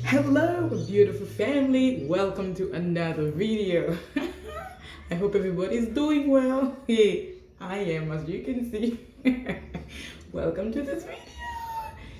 Hello, beautiful family. Welcome to another video. I hope everybody's doing well. Hey, I am, as you can see. Welcome to this video.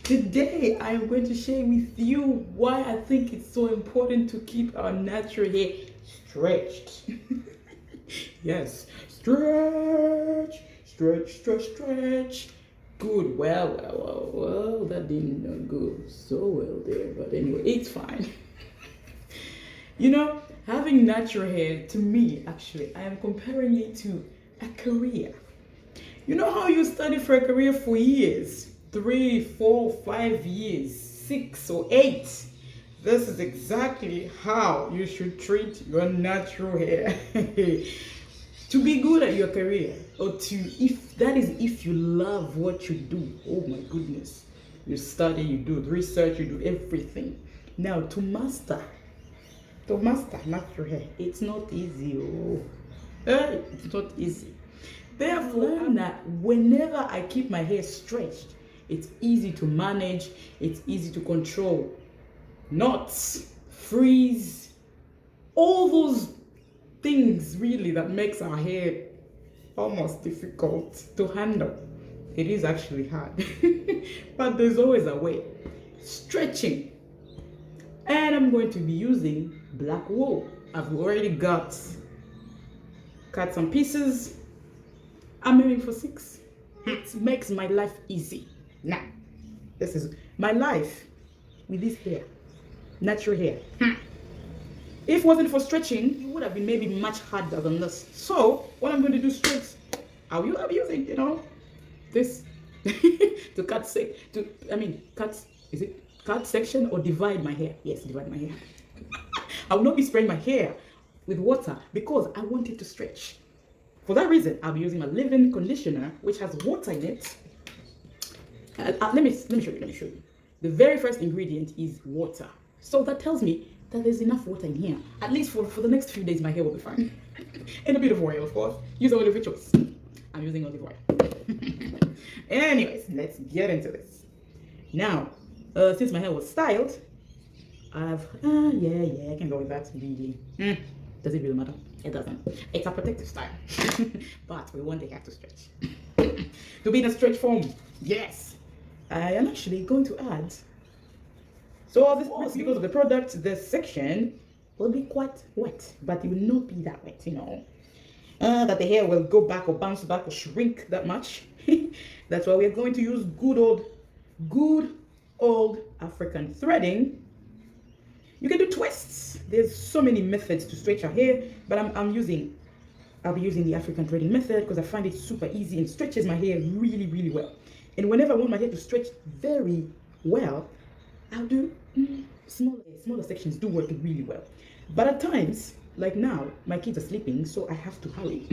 Today, I am going to share with you why I think it's so important to keep our natural hair stretched. Yes, stretch, stretch, stretch, stretch. Good. Well, that didn't go so well there, but anyway, it's fine. Having natural hair, to me, actually, I am comparing it to a career. You know how you study for a career for years? 3, 4, 5 years, 6 or 8. This is exactly how you should treat your natural hair. To be good at your career, or if you love what you do. Oh my goodness. You study, you do research, you do everything. Now to master natural hair, it's not easy. It's not easy. They have learned that whenever I keep my hair stretched, it's easy to manage, it's easy to control knots, frizz, all those things really that makes our hair almost difficult to handle. It is actually hard. But there's always a way. Stretching. And I'm going to be using black wool. I've already cut some pieces. I'm aiming for 6. It makes my life easy. Now, this is my life with this hair, natural hair. If it wasn't for stretching, it would have been maybe much harder than this. So what I'm going to do straight, I'll be using, this to cut section or divide my hair. Yes, divide my hair. I will not be spraying my hair with water because I want it to stretch. For that reason, I'll be using my leave-in conditioner, which has water in it. Let me show you. The very first ingredient is water. So that tells me that there's enough water in here. At least for the next few days, my hair will be fine. And a bit of oil, of course. Use oil of your choice. I'm using olive oil. Anyways, let's get into this. Now, since my hair was styled, I can go with that, really. Does it really matter? It doesn't. It's a protective style. But we want the hair to stretch. To be in a stretch form, yes. I am actually going to add. So this, because of the product, this section will be quite wet, but it will not be that wet, that the hair will go back or bounce back or shrink that much. That's why we're going to use good old African threading. You can do twists. There's so many methods to stretch our hair, but I'll be using the African threading method because I find it super easy and stretches my hair really, really well. And whenever I want my hair to stretch very well, I'll do smaller sections do work really well. But at times, like now, my kids are sleeping, so I have to hurry.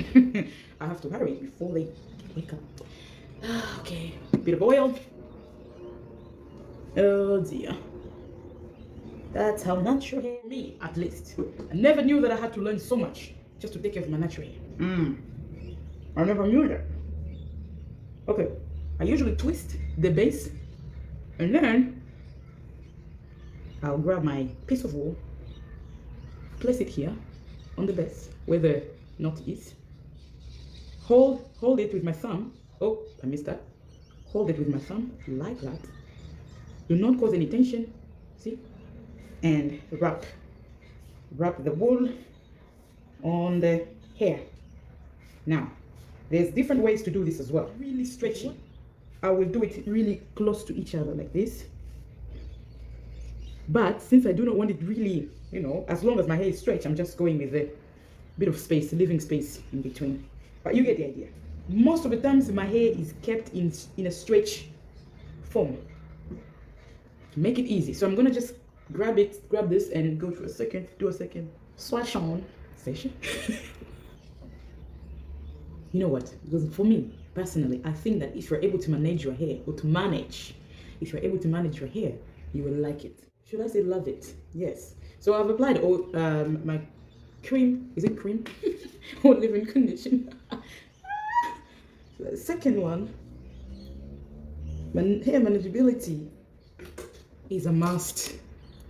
I have to hurry before they wake up. Okay, bit of oil. Oh dear. That's how natural hair, me at least. I never knew that I had to learn so much just to take care of my natural hair. I never knew that. Okay, I usually twist the base and then I'll grab my piece of wool, place it here on the base where the knot is. Hold it with my thumb. Oh, I missed that. Hold it with my thumb like that. Do not cause any tension. See? And wrap the wool on the hair. Now, there's different ways to do this as well. Really stretching. I will do it really close to each other like this. But since I do not want it really, as long as my hair is stretched, I'm just going with a bit of space, living space in between. But you get the idea. Most of the times my hair is kept in a stretch form to make it easy. So I'm gonna just grab this and go through do a second swatch on session. You know what? Because for me personally, I think that if you're able to manage your hair if you're able to manage your hair, you will like it. Should I say love it? Yes. So I've applied my cream. Is it cream? Or leave-in conditioner. The second one, hair manageability is a must.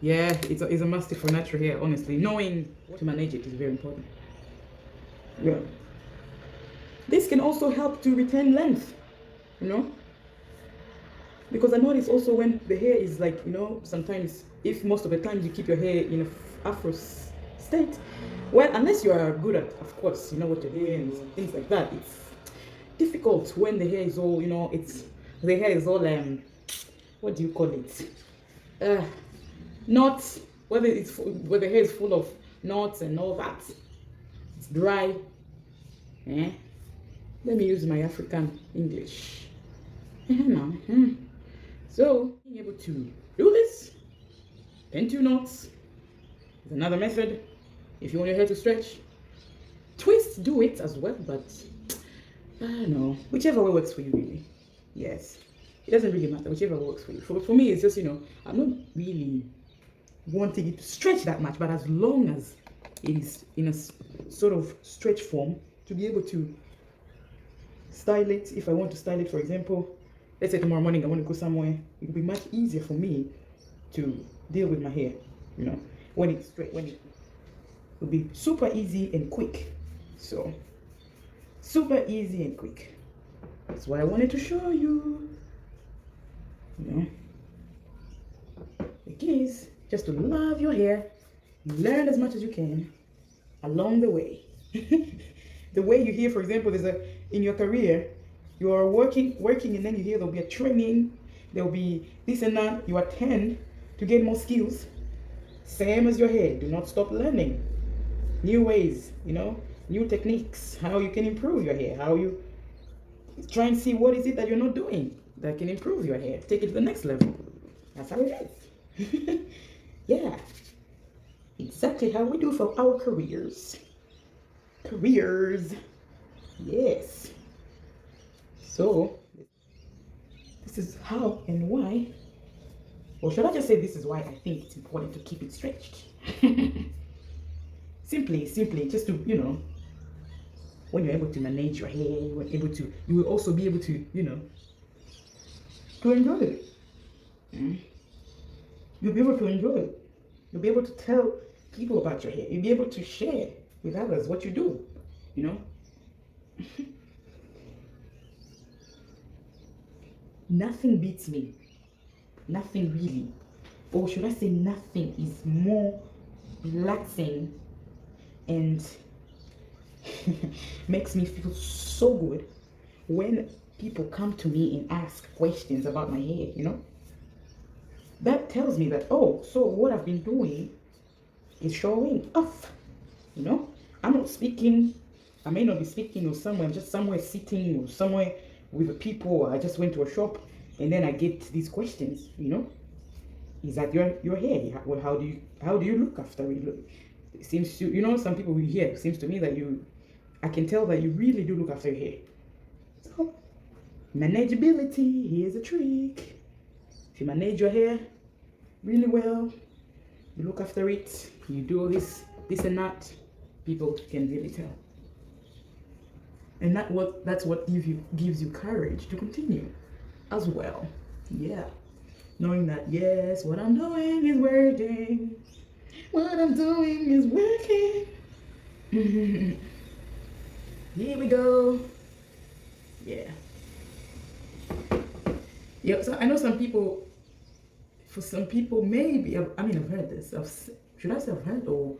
Yeah, it's a must for natural hair, honestly. Knowing to manage it is very important. Yeah. This can also help to retain length, you know? Because I notice also when the hair is like, sometimes if most of the time you keep your hair in a afro state, well, unless you are good at, of course, you know what you're doing and things like that, it's difficult when the hair is all, the hair is all, what do you call it? Knots, whether the hair is full of knots and all that. It's dry. Eh? Let me use my African English. Now. So, being able to do this, pin 2 knots is another method. If you want your hair to stretch, twist, do it as well, but I don't know, whichever way works for you, really. Yes, it doesn't really matter, whichever works for you. For me, it's just, I'm not really wanting it to stretch that much, but as long as it is in a sort of stretch form, to be able to style it. If I want to style it, for example, let's say tomorrow morning I want to go somewhere, it will be much easier for me to deal with my hair, when it's straight, when it will be super easy and quick. So, super easy and quick. That's what I wanted to show you. The key is just to love your hair, learn as much as you can along the way. The way you hear, for example, in your career, you are working, and then you hear there'll be a training, there'll be this and that. You attend to get more skills. Same as your hair. Do not stop learning new ways, new techniques, how you can improve your hair, how you try and see what is it that you're not doing that can improve your hair. Take it to the next level. That's how it is. Yeah. Exactly how we do for our careers. Yes. So, this is how and why, or should I just say this is why I think it's important to keep it stretched. Simply, just to, when you're able to manage your hair, you will also be able to, to enjoy it. You'll be able to enjoy it. You'll be able to tell people about your hair. You'll be able to share with others what you do, Nothing beats me. Nothing really. Or should I say nothing is more relaxing and makes me feel so good when people come to me and ask questions about my hair, That tells me that, oh, so what I've been doing is showing off, I'm not speaking, I may not be speaking or somewhere, I'm just somewhere sitting or somewhere with the people, or I just went to a shop and then I get these questions, Is that your hair? Well, how do you look after it? It seems to, some people will hear, it seems to me that I can tell that you really do look after your hair. So, manageability, here's a trick. If you manage your hair really well, you look after it, you do this and that, people can really tell. And that's what gives you courage to continue as well. Yeah. Knowing that, yes, what I'm doing is working. What I'm doing is working. Here we go. Yeah. Yeah, so I know some people, for some people, maybe, I've heard this. Should I say I've heard, or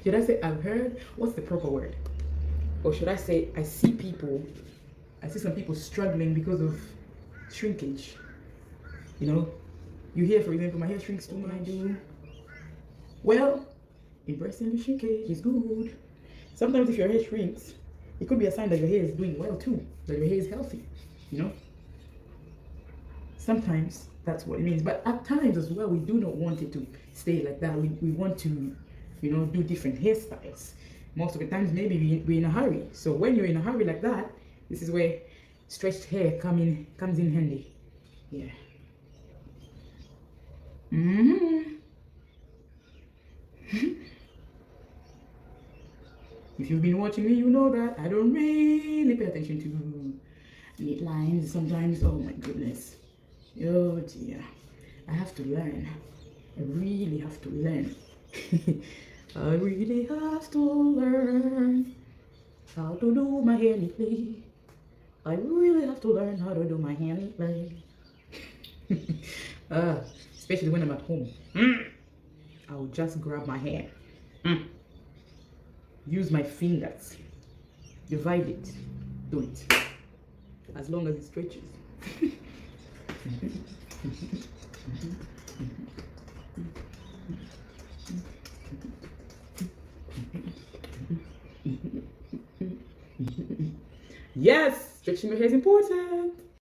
should I say I've heard? What's the proper word? Or should I say I see some people struggling because of shrinkage. You hear, for example, my hair shrinks too much. I do. Well, embracing the shrinkage is good. Sometimes if your hair shrinks, it could be a sign that your hair is doing well too, that your hair is healthy, Sometimes that's what it means. But at times as well, we do not want it to stay like that. We want to, do different hairstyles. Most of the times, maybe we're in a hurry. So when you're in a hurry like that, this is where stretched hair comes in handy. Yeah. If you've been watching me, you know that I don't really pay attention to neat lines sometimes. Oh my goodness. Oh dear. I have to learn. I really have to learn. I really have to learn how to do my hair neatly. I really have to learn how to do my hair neatly. Especially when I'm at home. I'll just grab my hair. Use my fingers. Divide it. Do it. As long as it stretches. Yes, stretching your hair is important.